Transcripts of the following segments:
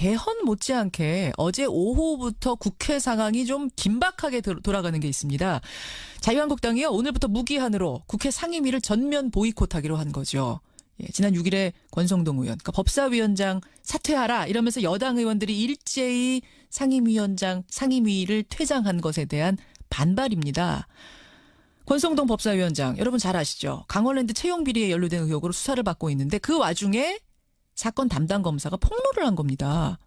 개헌 못지않게 어제 오후부터 국회 상황이 좀 긴박하게 돌아가는 게 있습니다. 자유한국당이요, 오늘부터 무기한으로 국회 상임위를 전면 보이콧하기로 한 거죠. 예, 지난 6일에 권성동 의원, 그러니까 법사위원장 사퇴하라 이러면서 여당 의원들이 일제히 상임위를 퇴장한 것에 대한 반발입니다. 권성동 법사위원장, 여러분 잘 아시죠? 강원랜드 채용 비리에 연루된 의혹으로 수사를 받고 있는데 그 와중에 사건 담당 검사가 폭로를 한 겁니다.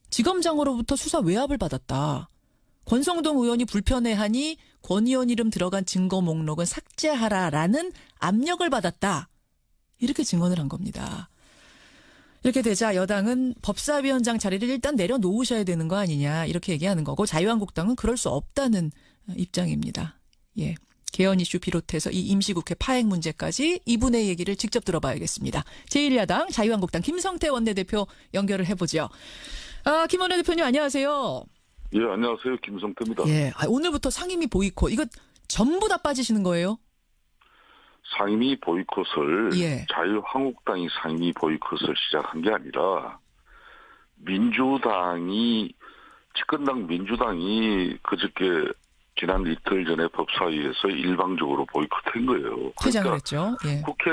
지검장으로부터 수사 외압을 받았다. 권성동 의원이 불편해하니 권 의원 이름 들어간 증거 목록은 삭제하라라는 압력을 받았다. 이렇게 증언을 한 겁니다. 이렇게 되자 여당은 법사위원장 자리를 일단 내려놓으셔야 되는 거 아니냐 이렇게 얘기하는 거고, 자유한국당은 그럴 수 없다는 입장입니다. 예, 개헌 이슈 비롯해서 이 임시국회 파행 문제까지 이분의 얘기를 직접 들어봐야겠습니다. 제1야당 자유한국당 김성태 원내대표 연결을 해보죠. 김 원내대표님 안녕하세요. 예, 안녕하세요. 김성태입니다. 예, 오늘부터 상임위 보이콧, 이거 전부 다 빠지시는 거예요? 상임위 보이콧을 예. 자유한국당이 상임위 보이콧을 시작한 게 아니라 집권당 민주당이 그저께 지난 이틀 전에 법사위에서 일방적으로 보이콧한 거예요. 퇴장을 했죠. 예. 국회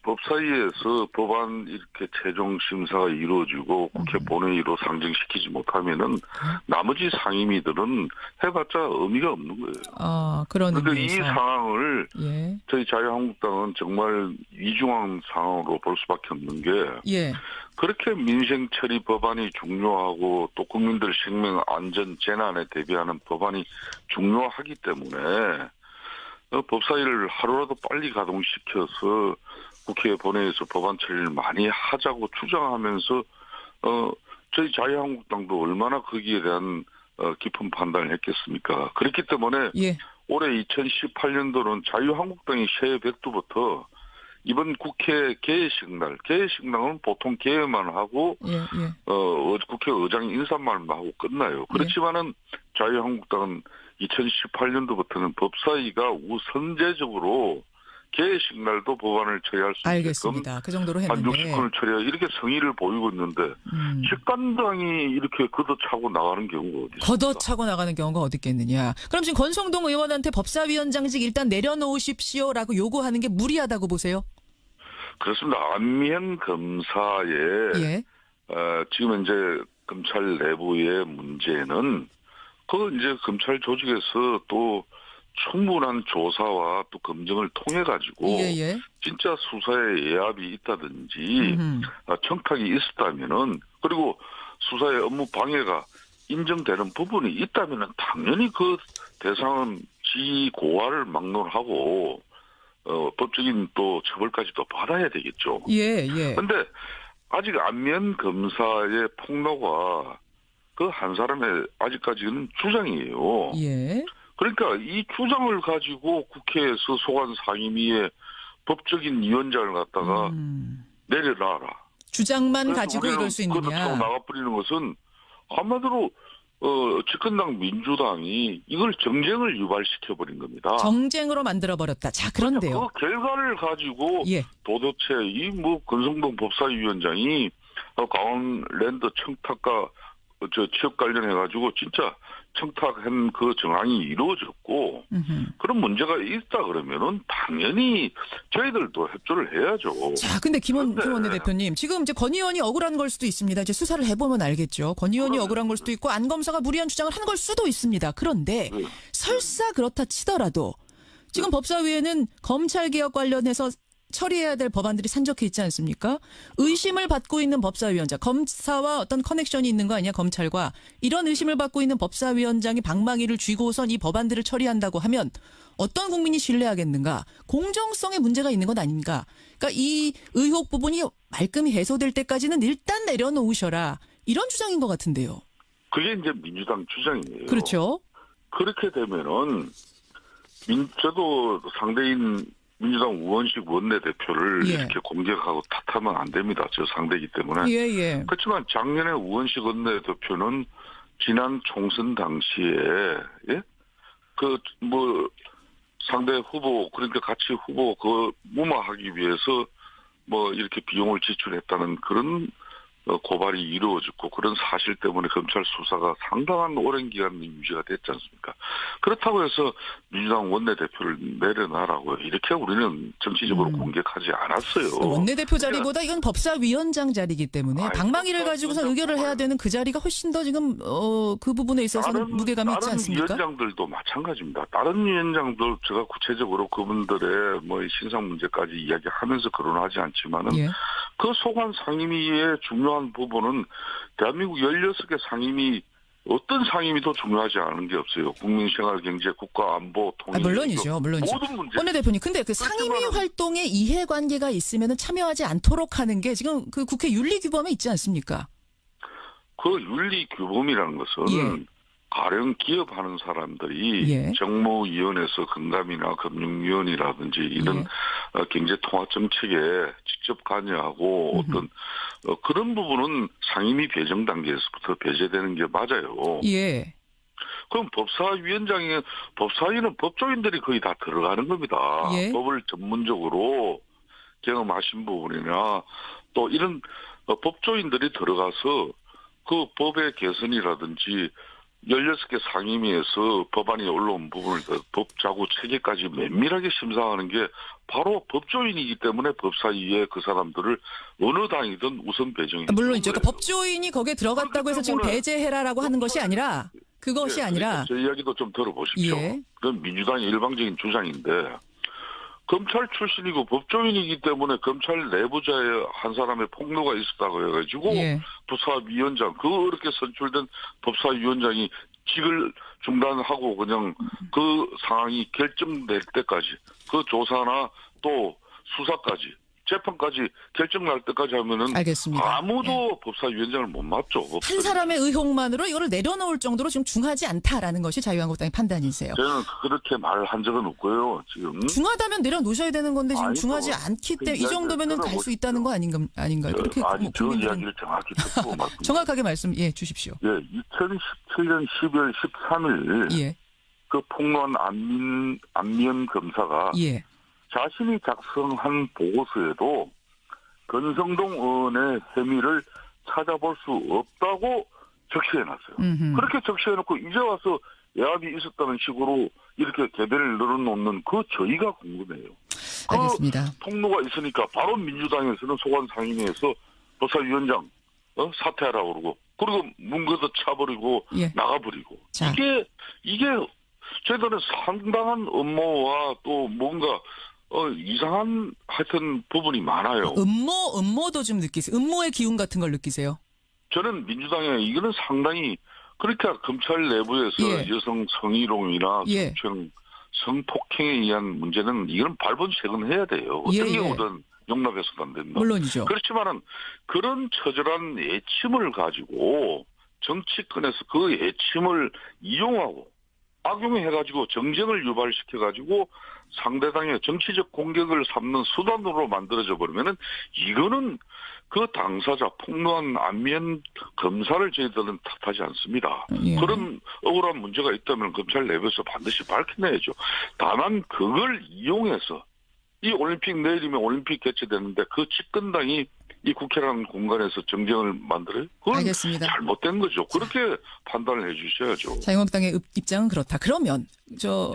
법사위에서 법안 이렇게 최종 심사가 이루어지고 국회 본회의로 상정시키지 못하면은 나머지 상임위들은 해봤자 의미가 없는 거예요. 그런 그러니까 이 의미에서. 상황을 예. 저희 자유한국당은 정말 위중한 상황으로 볼 수밖에 없는 게, 예. 그렇게 민생 처리 법안이 중요하고 또 국민들 생명 안전 재난에 대비하는 법안이 중요하기 때문에 법사위를 하루라도 빨리 가동시켜서 국회 본회의에서 법안 처리를 많이 하자고 주장하면서 저희 자유한국당도 얼마나 거기에 대한 깊은 판단을 했겠습니까? 그렇기 때문에 예. 올해 2018년도는 자유한국당이 새해 백두부터 이번 국회 개회식날은 보통 개회만 하고 국회 의장 인사말만 하고 끝나요. 그렇지만은 자유한국당은 2018년도부터는 법사위가 우선제적으로 개회식 날도 법안을 처리할 수 있게끔 알겠습니다. 그 정도로 한 했는데. 60건을 처리하 이렇게 성의를 보이고 있는데 집권당이 이렇게 걷어차고 나가는 경우가 어디 있습니까? 걷어차고 나가는 경우가 어디 있겠느냐. 그럼 지금 권성동 의원한테 법사위원장직 일단 내려놓으십시오라고 요구하는 게 무리하다고 보세요? 그렇습니다. 안미현 검사의 예. 지금 이제 검찰 내부의 문제는 이제 검찰 조직에서 또 충분한 조사와 또 검증을 통해 가지고 예. 진짜 수사에 예압이 있다든지 청탁이 있었다면은, 그리고 수사의 업무 방해가 인정되는 부분이 있다면은 당연히 그 대상은 지고화를 막론하고 법적인 또 처벌까지도 받아야 되겠죠. 예. 그런데 아직 안면 검사의 폭로가 그 한 사람의 아직까지는 주장이에요. 예. 그러니까 이 주장을 가지고 국회에서 소관 상임위의 법적인 위원장을 갖다가 내려놔라. 주장만 가지고 이럴 수 있느냐. 걷어차고 나가버리는 것은 한마디로 집권당 민주당이 이걸 정쟁을 유발시켜버린 겁니다. 정쟁으로 만들어버렸다. 자, 그런데요. 그 결과를 가지고 예. 도대체 권성동 법사위원장이 강원랜드 청탁과 취업 관련해가지고 진짜 청탁한 그 정황이 이루어졌고 그런 문제가 있다 그러면은 당연히 저희들도 협조를 해야죠. 자, 근데 김 원내대표님, 지금 이제 권 의원이 억울한 걸 수도 있습니다. 이제 수사를 해보면 알겠죠. 권 의원이 억울한 걸 수도 있고 안 검사가 무리한 주장을 한 걸 수도 있습니다. 그런데 설사 그렇다 치더라도 지금 법사위에는 검찰개혁 관련해서 처리해야 될 법안들이 산적해 있지 않습니까? 의심을 받고 있는 법사위원장, 검사와 어떤 커넥션이 있는 거 아니야, 검찰과. 이런 의심을 받고 있는 법사위원장이 방망이를 쥐고선 이 법안들을 처리한다고 하면 어떤 국민이 신뢰하겠는가? 공정성에 문제가 있는 건 아닌가? 그러니까 이 의혹 부분이 말끔히 해소될 때까지는 일단 내려놓으셔라. 이런 주장인 것 같은데요. 그게 이제 민주당 주장이에요. 그렇죠. 그렇게 되면은 저도 상대인 민주당 우원식 원내대표를 이렇게 공격하고 탓하면 안 됩니다. 저 상대이기 때문에. 예. 그렇지만 작년에 우원식 원내대표는 지난 총선 당시에 상대 후보, 그러니까 같이 후보 무마하기 위해서 이렇게 비용을 지출했다는 그런 고발이 이루어졌고 그런 사실 때문에 검찰 수사가 상당한 오랜 기간 유지가 됐지 않습니까? 그렇다고 해서 민주당 원내대표를 내려놔라고 이렇게 우리는 정치적으로 공격하지 않았어요. 원내대표 자리보다 이건 법사위원장 자리이기 때문에 방망이를 가지고서 의결을 해야 되는 그 자리가 훨씬 더 지금 그 부분에 있어서는 무게감이 있지 않습니까? 다른 위원장들도 마찬가지입니다. 다른 위원장들 제가 구체적으로 그분들의 뭐 신상 문제까지 이야기하면서 거론하지 않지만은 예. 그 소관 상임위의 중요한 부분은 대한민국 16개 상임위 어떤 상임위 도 중요하지 않은 게 없어요. 국민생활, 경제, 국가, 안보, 통일. 물론이죠. 모든 문제. 원내대표님, 근데 그 상임위 활동에 이해관계가 있으면 참여하지 않도록 하는 게 지금 그 국회 윤리규범에 있지 않습니까? 그 윤리규범이라는 것은 예. 가령 기업하는 사람들이 예. 정무위원회에서 금감이나 금융위원이라든지 이런 예. 경제통합정책에 직접 관여하고 어떤 그런 부분은 상임위 배정 단계에서부터 배제되는 게 맞아요. 예. 그럼 법사위는 법조인들이 거의 다 들어가는 겁니다. 예. 법을 전문적으로 경험하신 부분이나 또 이런 법조인들이 들어가서 그 법의 개선이라든지 16개 상임위에서 법안이 올라온 부분을 법 자구 체계까지 면밀하게 심사하는 게 바로 법조인이기 때문에 법사위에 그 사람들을 어느 당이든 우선 배정이 물론이죠. 그러니까 법조인이 거기에 들어갔다고 해서 지금 배제해라라고 하는 것이 아니라 그것이 아니라 제 이야기도 좀 들어보십시오. 예. 그건 민주당의 일방적인 주장인데 검찰 출신이고 법조인이기 때문에 검찰 내부자의 한 사람의 폭로가 있었다고 해가지고 예. 부사위원장 그 어렵게 선출된 법사위원장이 직을 중단하고 그냥 그 상황이 결정될 때까지 그 조사나 또 수사까지 재판까지 결정날 때까지 하면은 알겠습니다. 아무도 법사위원장을 못 맡죠. 한 사람의 의혹만으로 이거를 내려놓을 정도로 지금 중하지 않다라는 것이 자유한국당의 판단이세요. 저는 그렇게 말한 적은 없고요. 지금 중하다면 내려놓으셔야 되는 건데 지금 아니죠. 중하지 않기 때문에 이 정도면은 갈 수 있다는 거 아닌가요? 그렇게 아니 저 국민들은 이야기를 정확히 듣고 말씀. 정확하게 말씀해 주십시오. 예, 2017년 12월 13일 예. 그 폭로한 안미연 검사가 예. 자신이 작성한 보고서에도 권성동 의원의 혐의를 찾아볼 수 없다고 적시해놨어요. 그렇게 적시해놓고 이제 와서 예압이 있었다는 식으로 이렇게 개변을 늘어놓는 그 저희가 궁금해요. 알겠습니다. 그 폭로가 있으니까 바로 민주당에서는 소관 상임위에서 법사위원장 사퇴하라고 그러고 그리고 문 걷어 차버리고 예. 나가버리고 자. 이게 저희들은 상당한 업무와 또 뭔가 이상한 하여튼 부분이 많아요. 음모도 좀 느끼세요. 음모의 기운 같은 걸 느끼세요? 저는 민주당에 이거는 상당히 그러니까 검찰 내부에서 예. 여성 성희롱이나 예. 성추행, 성폭행에 의한 문제는 이건 발본색은 돼요. 어떤 예, 예. 경우든 용납해서는 안 된다. 물론이죠. 그렇지만은 그런 처절한 애침을 가지고 정치권에서 그 애침을 이용하고 악용해가지고 정쟁을 유발시켜가지고 상대당의 정치적 공격을 삼는 수단으로 만들어져 버리면은 이거는 그 당사자 폭로한 안미연 검사를 저희들은 탓하지 않습니다. 예. 그런 억울한 문제가 있다면 검찰 내부에서 반드시 밝혀내야죠. 다만 그걸 이용해서 이 올림픽 내일이면 올림픽 개최되는데 그 집권당이 이 국회라는 공간에서 정쟁을 만들어요? 그건 알겠습니다. 잘못된 거죠. 그렇게 판단을 해 주셔야죠. 자유한국당의 입장은 그렇다. 그러면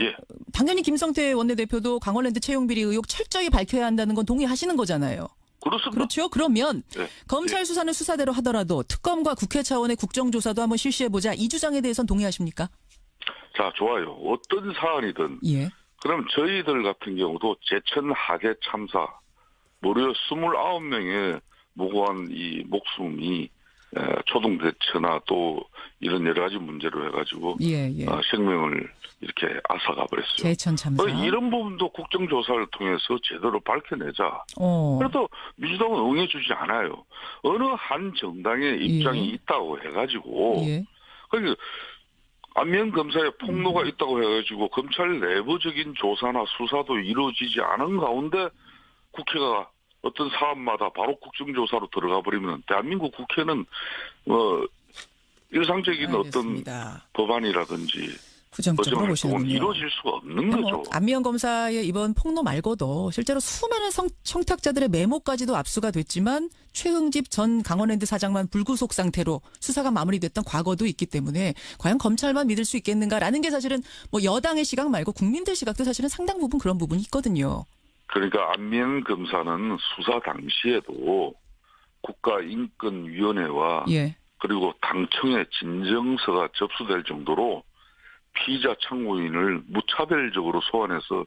예. 당연히 김성태 원내대표도 강원랜드 채용비리 의혹 철저히 밝혀야 한다는 건 동의하시는 거잖아요. 그렇습니다. 그렇죠? 그러면 네. 검찰 수사는 수사대로 하더라도 특검과 국회 차원의 국정조사도 한번 실시해보자. 이 주장에 대해서는 동의하십니까? 자, 좋아요. 어떤 사안이든 예. 그럼 저희들 같은 경우도 제천 하계 참사 무려 29명의 무고한 이 목숨이 초동대처나 또 이런 여러 가지 문제로 해가지고 예. 생명을 이렇게 앗아가 버렸어요. 제천 참사. 이런 부분도 국정조사를 통해서 제대로 밝혀내자. 어. 그래도 민주당은 응해주지 않아요. 어느 한 정당의 입장이 예. 있다고 해가지고 예. 그러니까 안미연 검사의 폭로가 있다고 해가지고 검찰 내부적인 조사나 수사도 이루어지지 않은 가운데 국회가 어떤 사안마다 바로 국정조사로 들어가 버리면 대한민국 국회는 일상적인 알겠습니다. 어떤 법안이라든지 부정적으로 보시는군요. 이루어질 수가 없는 뭐 거죠. 안미연 검사의 이번 폭로 말고도 실제로 수많은 청탁자들의 메모까지도 압수가 됐지만 최흥집 전 강원랜드 사장만 불구속 상태로 수사가 마무리됐던 과거도 있기 때문에 과연 검찰만 믿을 수 있겠는가라는 게 사실은 뭐 여당의 시각 말고 국민들 시각도 사실은 상당 부분 그런 부분이 있거든요. 그러니까 안미연 검사는 수사 당시에도 국가인권위원회와 예. 그리고 당청의 진정서가 접수될 정도로 피의자 참고인을 무차별적으로 소환해서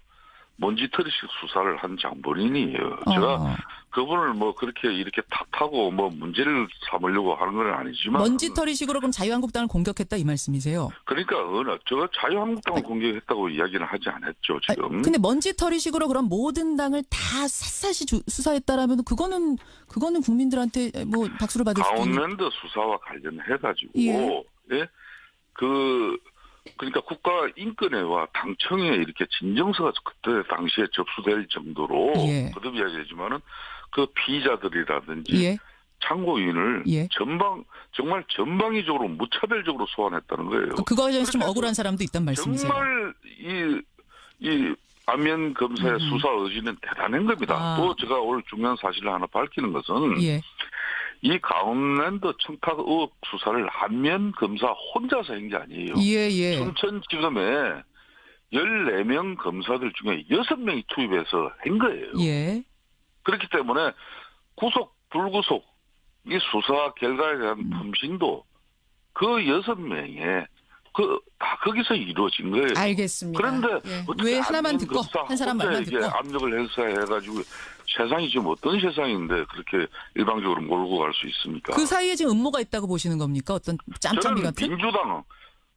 먼지털이식 수사를 한 장본인이에요. 제가 그분을 뭐 그렇게 이렇게 탓하고 뭐 문제를 삼으려고 하는 건 아니지만 먼지털이식으로 그럼 자유한국당을 공격했다 이 말씀이세요? 그러니까 제가 자유한국당을 공격했다고 이야기는 하지 않았죠 지금. 근데 먼지털이식으로 그럼 모든 당을 다 샅샅이 수사했다라면 그거는 국민들한테 뭐 박수를 받을 수도 있는. 강원랜드 수사와 관련해가지고 예. 예? 그러니까 국가인권회와 당청에 이렇게 진정서가 그때 당시에 접수될 정도로 예. 거듭 이야기하지만은 그 피의자들이라든지 예. 참고인을 예. 정말 전방위적으로 무차별적으로 소환했다는 거예요. 그거에 대해서 좀 억울한 사람도 있단 말씀이세요? 정말 이 안면 검사의 수사 의지는 대단한 겁니다. 또 제가 오늘 중요한 사실을 하나 밝히는 것은 예. 이 강원랜드 청탁 의혹 수사를 안면 검사 혼자서 한 게 아니에요. 예. 춘천지검에 14명 검사들 중에 6명이 투입해서 한 거예요. 예. 그렇기 때문에 구속, 불구속, 이 수사 결과에 대한 품신도 그 6명에 다 거기서 이루어진 거예요. 알겠습니다. 그런데 예. 어떻게 왜 하나만 듣고 한 사람 말만 이게 듣고 압력을 행사해가지고 세상이 지금 어떤 세상인데 그렇게 일방적으로 몰고 갈 수 있습니까? 그 사이에 지금 음모가 있다고 보시는 겁니까? 어떤 짬짬이 저는 같은? 민주당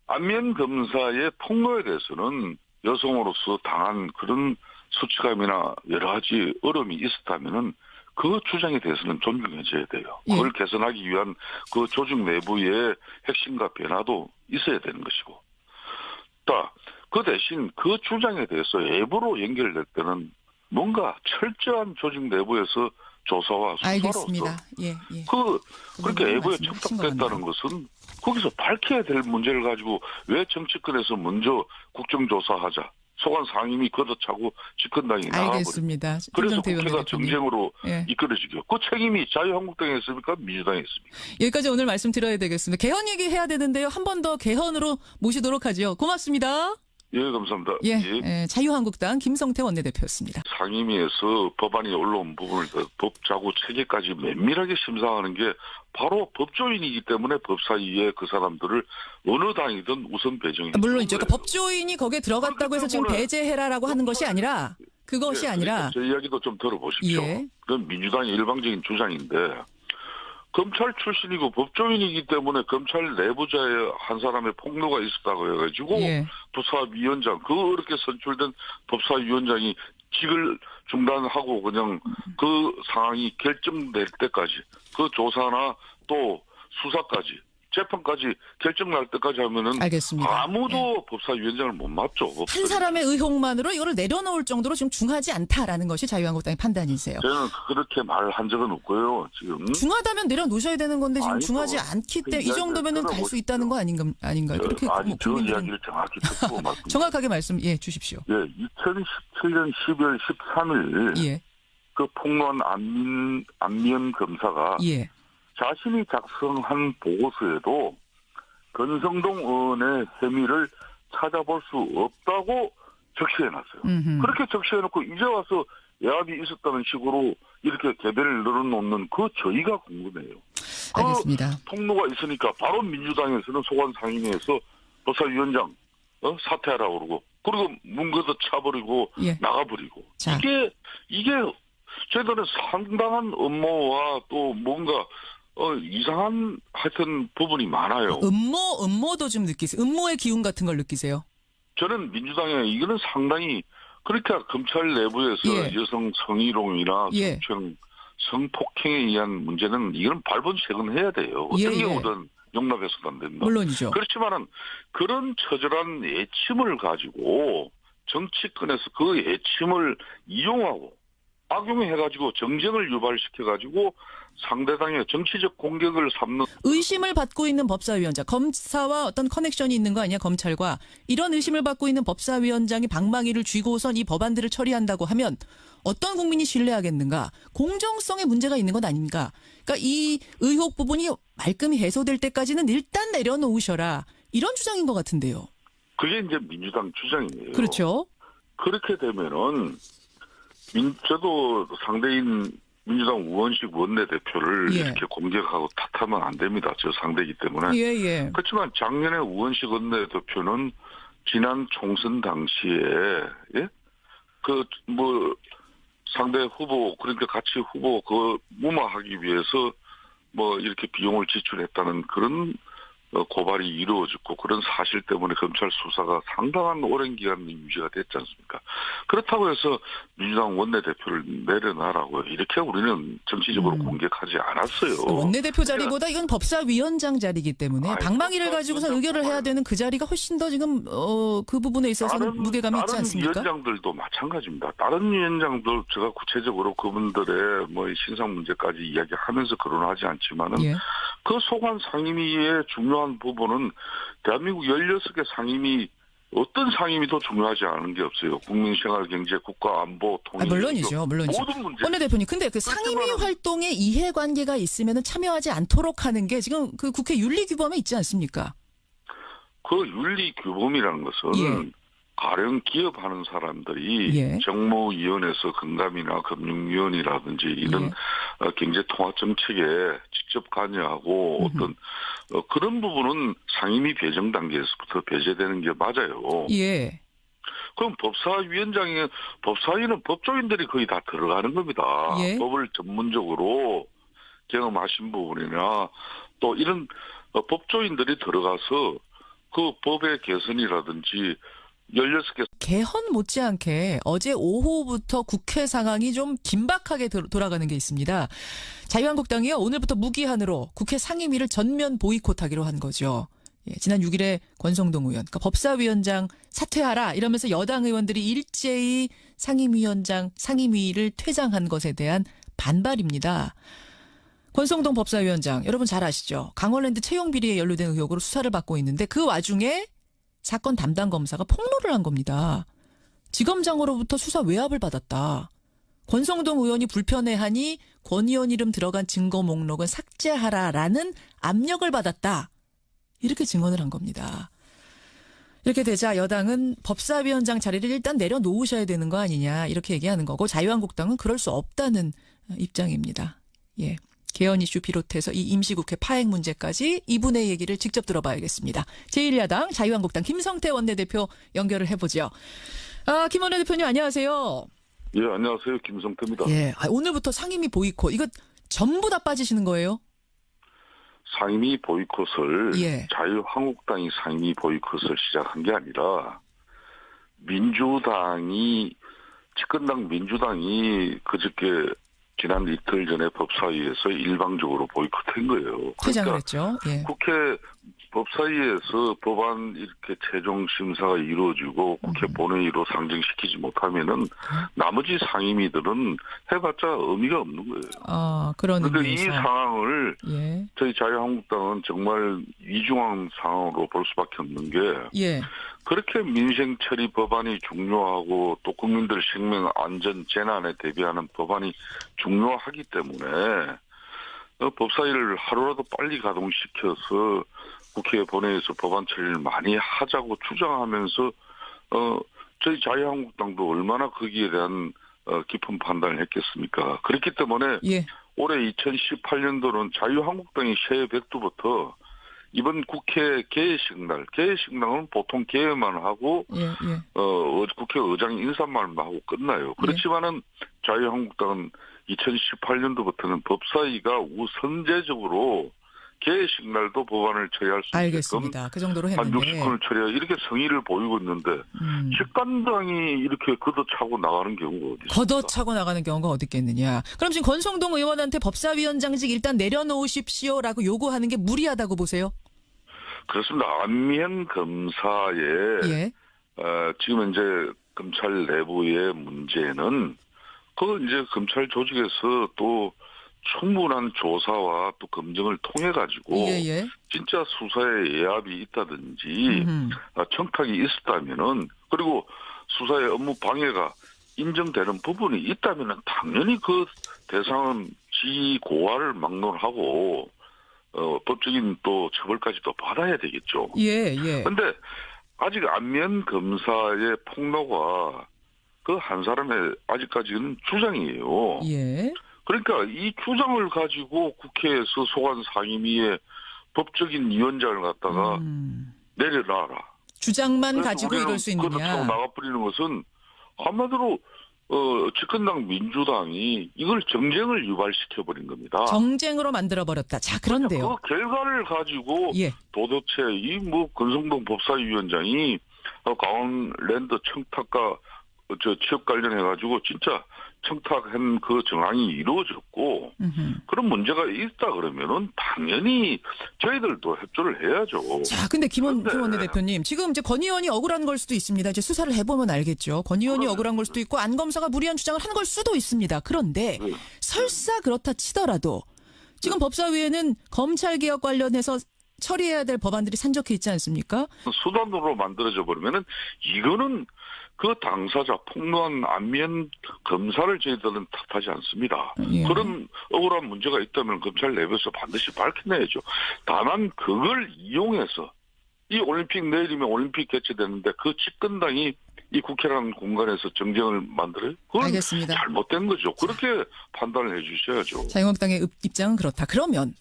안면 검사의 폭로에 대해서는 여성으로서 당한 그런 수치감이나 여러 가지 어려움이 있었다면은 그 주장에 대해서는 존중해줘야 돼요. 예. 그걸 개선하기 위한 그 조직 내부의 핵심과 변화도 있어야 되는 것이고. 그 대신 그 주장에 대해서 외부로 연결될 때는 뭔가 철저한 조직 내부에서 조사와 수사로서 알겠습니다. 예. 그렇게 외부에 말씀이 척박됐다는 것은 거기서 밝혀야 될 문제를 가지고 왜 정치권에서 먼저 국정조사하자. 소관 상임위 걷어차고 집권당이 나와버리고. 알겠습니다. 그래서 김성태 국회가 의원님. 정쟁으로 예. 이끌어지죠. 그 책임이 자유한국당에 있습니까? 민주당에 있습니까? 여기까지 오늘 말씀드려야 되겠습니다. 개헌 얘기해야 되는데요. 한 번 더 개헌으로 모시도록 하죠. 고맙습니다. 예, 감사합니다. 예. 자유한국당 김성태 원내대표였습니다. 상임위에서 법안이 올라온 부분을 법자구 체계까지 면밀하게 심사하는 게 바로 법조인이기 때문에 법사위에 그 사람들을 어느 당이든 우선 배정해. 물론이죠. 그러니까 법조인이 거기에 들어갔다고 해서 지금 배제해라라고 하는 것이 아니라 그것이 아니라 제 이야기도 좀 들어보십시오. 예. 그건 민주당의 일방적인 주장인데 검찰 출신이고 법조인이기 때문에 검찰 내부자의 한 사람의 폭로가 있었다고 해가지고 예. 법사위원장 어렵게 선출된 법사위원장이 직을 중단하고 그냥 그 상황이 결정될 때까지 그 조사나 또 수사까지 재판까지 결정날 때까지 하면은 알겠습니다. 아무도 법사위원장을 못 맡죠. 한 사람의 의혹만으로 이거를 내려놓을 정도로 지금 중하지 않다라는 것이 자유한국당의 판단이세요. 저는 그렇게 말한 적은 없고요. 지금 중하다면 내려놓으셔야 되는 건데 지금 아니죠. 중하지 않기 때문에 이 정도면은 갈 수 있다는 거 아닌가요? 그렇게 아니 뭐 저 국민들은 이야기를 정확히 듣고 말씀. 정확하게 말씀 주십시오. 예, 2017년 12월 13일 예. 그 폭로한 안미연 검사가 예. 자신이 작성한 보고서에도 권성동 의원의 혐의를 찾아볼 수 없다고 적시해놨어요. 그렇게 적시해놓고 이제 와서 예압이 있었다는 식으로 이렇게 개변을 늘어놓는 그 저희가 궁금해요. 알겠습니다. 그 폭로가 있으니까 바로 민주당에서는 소관 상임위에서 법사위원장 사퇴하라고 그러고 그리고 문 걷어 차버리고 예. 나가버리고 자. 이게 저희들은 상당한 음모와 또 뭔가 이상한 하여튼 부분이 많아요. 음모도 좀 느끼세요? 음모의 기운 같은 걸 느끼세요? 저는 민주당에 이거는 상당히 그렇게 검찰 내부에서 예. 여성 성희롱이나 예. 성폭행에 의한 문제는 이건 발본색은 해야 돼요. 어떤 예. 경우든 용납해서도 안 된다. 물론이죠. 그렇지만은 그런 처절한 애침을 가지고 정치권에서 그 애침을 이용하고 악용해가지고 정쟁을 유발시켜가지고 상대방의 정치적 공격을 삼는. 의심을 받고 있는 법사위원장, 검사와 어떤 커넥션이 있는 거 아니야, 검찰과. 이런 의심을 받고 있는 법사위원장이 방망이를 쥐고선 이 법안들을 처리한다고 하면 어떤 국민이 신뢰하겠는가? 공정성에 문제가 있는 건 아닌가? 그러니까 이 의혹 부분이 말끔히 해소될 때까지는 일단 내려놓으셔라. 이런 주장인 것 같은데요. 그게 이제 민주당 주장이에요. 그렇죠. 그렇게 되면은 저도 상대인 민주당 우원식 원내대표를 예. 이렇게 공격하고 탓하면 안 됩니다. 저 상대이기 때문에. 예. 그렇지만 작년에 우원식 원내대표는 지난 총선 당시에 상대 후보, 그러니까 같이 후보 무마하기 위해서 이렇게 비용을 지출했다는 그런 고발이 이루어졌고, 그런 사실 때문에 검찰 수사가 상당한 오랜 기간 유지가 됐지 않습니까? 그렇다고 해서 민주당 원내대표를 내려놔라고 이렇게 우리는 정치적으로 공격하지 않았어요. 원내대표 자리보다 이건 법사위원장 자리이기 때문에 방망이를 가지고서 의결을 해야 되는 그 자리가 훨씬 더 지금 그 부분에 있어서는 무게감이 있지 않습니까? 다른 위원장들도 마찬가지입니다. 다른 위원장들 제가 구체적으로 그분들의 신상 문제까지 이야기하면서 거론하지 않지만은 예. 그 소관 상임위의 중요한 부분은 대한민국 16개 상임위, 어떤 상임위도 중요하지 않은 게 없어요. 국민생활, 경제, 국가, 안보, 통일. 물론이죠. 모든 문제. 원내대표님, 근데 그 상임위 활동에 이해관계가 있으면 참여하지 않도록 하는 게 지금 그 국회 윤리규범에 있지 않습니까? 그 윤리규범이라는 것은 예. 가령 기업하는 사람들이 예. 정무위원회에서 금감이나 금융위원이라든지 이런 경제통화정책에 직접 관여하고 어떤 그런 부분은 상임위 배정 단계에서부터 배제되는 게 맞아요. 예. 그럼 법사위는 법조인들이 거의 다 들어가는 겁니다. 예. 법을 전문적으로 경험하신 부분이나 또 이런 법조인들이 들어가서 그 법의 개선이라든지 16개. 개헌 못지않게 어제 오후부터 국회 상황이 좀 긴박하게 돌아가는 게 있습니다. 자유한국당이요, 오늘부터 무기한으로 국회 상임위를 전면 보이콧하기로 한 거죠. 예, 지난 6일에 권성동 의원, 그러니까 법사위원장 사퇴하라 이러면서 여당 의원들이 일제히 상임위를 퇴장한 것에 대한 반발입니다. 권성동 법사위원장, 여러분 잘 아시죠? 강원랜드 채용 비리에 연루된 의혹으로 수사를 받고 있는데 그 와중에 사건 담당 검사가 폭로를 한 겁니다. 지검장으로부터 수사 외압을 받았다. 권성동 의원이 불편해하니 권 의원 이름 들어간 증거 목록은 삭제하라라는 압력을 받았다. 이렇게 증언을 한 겁니다. 이렇게 되자 여당은 법사위원장 자리를 일단 내려놓으셔야 되는 거 아니냐 이렇게 얘기하는 거고, 자유한국당은 그럴 수 없다는 입장입니다. 예. 개헌 이슈 비롯해서 이 임시국회 파행 문제까지 이분의 얘기를 직접 들어봐야겠습니다. 제1야당 자유한국당 김성태 원내대표 연결을 해보죠. 김 원내대표님 안녕하세요. 예, 안녕하세요. 김성태입니다. 예, 오늘부터 상임위 보이콧, 이거 전부 다 빠지시는 거예요? 상임위 보이콧을 예. 자유한국당이 상임위 보이콧을 시작한 게 아니라 집권당 민주당이 그저께 지난 이틀 전에 법사위에서 일방적으로 보이콧한 거예요. 퇴장을 했죠. 예. 국회 법사위에서 법안 이렇게 최종 심사가 이루어지고 국회 본회의로 상정시키지 못하면은 나머지 상임위들은 해봤자 의미가 없는 거예요. 그런 그런데 이 의미에서. 상황을 예. 저희 자유한국당은 정말 위중한 상황으로 볼 수밖에 없는 게, 예. 그렇게 민생 처리 법안이 중요하고 또 국민들 생명 안전 재난에 대비하는 법안이 중요하기 때문에 법사위를 하루라도 빨리 가동시켜서 국회 본회의에서 법안 처리를 많이 하자고 주장하면서 저희 자유한국당도 얼마나 거기에 대한 깊은 판단을 했겠습니까? 그렇기 때문에 예. 올해 2018년도는 자유한국당이 새해 백두부터 이번 국회 개회식날은 보통 개회만 하고 예. 국회 의장 인사말만 하고 끝나요. 그렇지만은 자유한국당은 2018년도부터는 법사위가 우선제적으로 개회식 날도 법안을 처리할 수 있게끔 알겠습니다. 그 정도로 한 했는데. 60건을 처리해 이렇게 성의를 보이고 있는데 집권당이 이렇게 걷어차고 나가는 경우가 어디 있습니까? 걷어차고 나가는 경우가 어디 있겠느냐. 그럼 지금 권성동 의원한테 법사위원장직 일단 내려놓으십시오라고 요구하는 게 무리하다고 보세요? 그렇습니다. 안미연 검사의 예. 지금 이제 검찰 내부의 문제는 그 이제 검찰 조직에서 또 충분한 조사와 또 검증을 통해 가지고 예. 진짜 수사에 예압이 있다든지 음흠. 청탁이 있었다면은 그리고 수사의 업무 방해가 인정되는 부분이 있다면은 당연히 그 대상은 지고화를 막론하고 법적인 또 처벌까지도 받아야 되겠죠. 예. 근데 아직 안면 검사의 폭로가 그 한 사람의 아직까지는 주장이에요. 예. 그러니까 이 주장을 가지고 국회에서 소관 상임위의 법적인 위원장을 갖다가 내려놔라. 주장만 그래서 가지고 우리는 이럴 수 그것도 타고 있느냐. 나가버리는 것은 한마디로 집권당 민주당이 이걸 정쟁을 유발시켜버린 겁니다. 정쟁으로 만들어버렸다. 자, 그런데요. 그 결과를 가지고 예. 도대체 이 뭐 권성동 법사위원장이 강원랜드 청탁과 취업 관련해가지고 진짜 청탁한 그 정황이 이루어졌고 그런 문제가 있다 그러면은 당연히 저희들도 협조를 해야죠. 자, 근데 김 원내대표님, 지금 이제 권 의원이 억울한 걸 수도 있습니다. 이제 수사를 해보면 알겠죠. 권 의원이 억울한 걸 수도 있고 안 검사가 무리한 주장을 한 걸 수도 있습니다. 그런데 설사 그렇다 치더라도 지금 법사위에는 검찰 개혁 관련해서 처리해야 될 법안들이 산적해 있지 않습니까? 수단으로 만들어져 버리면은 이거는 그 당사자 폭로한 안면 검사를 저희들은 탓하지 않습니다. 예. 그런 억울한 문제가 있다면 검찰 내부에서 반드시 밝혀내야죠. 다만 그걸 이용해서 이 올림픽 내일이면 올림픽 개최되는데 그 집권당이 이 국회라는 공간에서 정쟁을 만들어요? 그건 알겠습니다. 잘못된 거죠. 그렇게 판단을 해 주셔야죠. 자유한국당의 입장은 그렇다. 그러면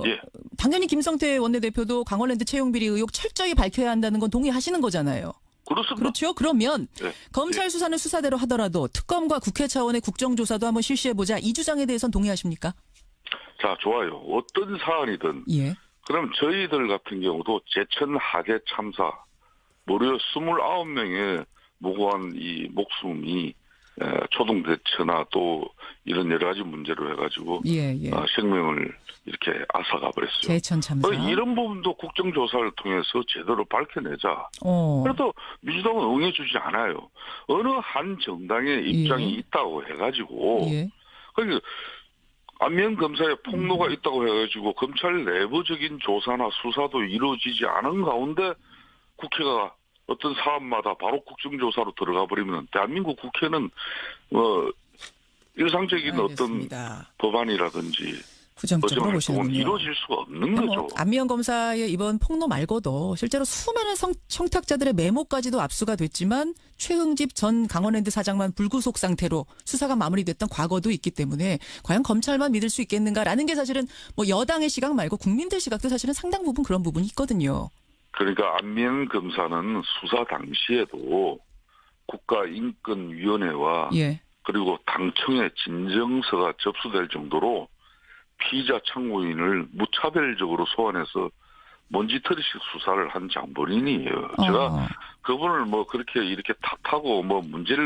예. 당연히 김성태 원내대표도 강원랜드 채용비리 의혹 철저히 밝혀야 한다는 건 동의하시는 거잖아요. 그렇습니다. 그렇죠. 그러면 네. 검찰 수사는 수사대로 하더라도 특검과 국회 차원의 국정조사도 한번 실시해보자. 이 주장에 대해서는 동의하십니까? 자, 좋아요. 어떤 사안이든 예. 그럼 저희들 같은 경우도 제천 하계 참사 무려 29명의 무고한 이 목숨이 초동 대처나 또 이런 여러 가지 문제로 해가지고 예. 생명을 이렇게 앗아가 버렸어요. 제천 참사. 이런 부분도 국정조사를 통해서 제대로 밝혀내자. 어. 그래도 민주당은 응해주지 않아요. 어느 한 정당의 입장이 있다고 해가지고 예. 그러니까 안면 검사에 폭로가 있다고 해가지고 검찰 내부적인 조사나 수사도 이루어지지 않은 가운데 국회가 어떤 사안마다 바로 국정조사로 들어가 버리면 대한민국 국회는 일상적인 알겠습니다. 어떤 법안이라든지 부정적으로 보시는군요. 이루어질 수가 없는 거죠. 안미영 검사의 이번 폭로 말고도 실제로 수많은 청탁자들의 메모까지도 압수가 됐지만 최흥집 전 강원랜드 사장만 불구속 상태로 수사가 마무리됐던 과거도 있기 때문에 과연 검찰만 믿을 수 있겠는가라는 게 사실은 뭐 여당의 시각 말고 국민들 시각도 사실은 상당 부분 그런 부분이 있거든요. 그러니까 안미영 검사는 수사 당시에도 국가인권위원회와 예. 그리고 당청의 진정서가 접수될 정도로 피의자 참고인을 무차별적으로 소환해서 먼지털이식 수사를 한 장본인이에요. 제가 그분을 뭐 그렇게 이렇게 탓하고 뭐 문제를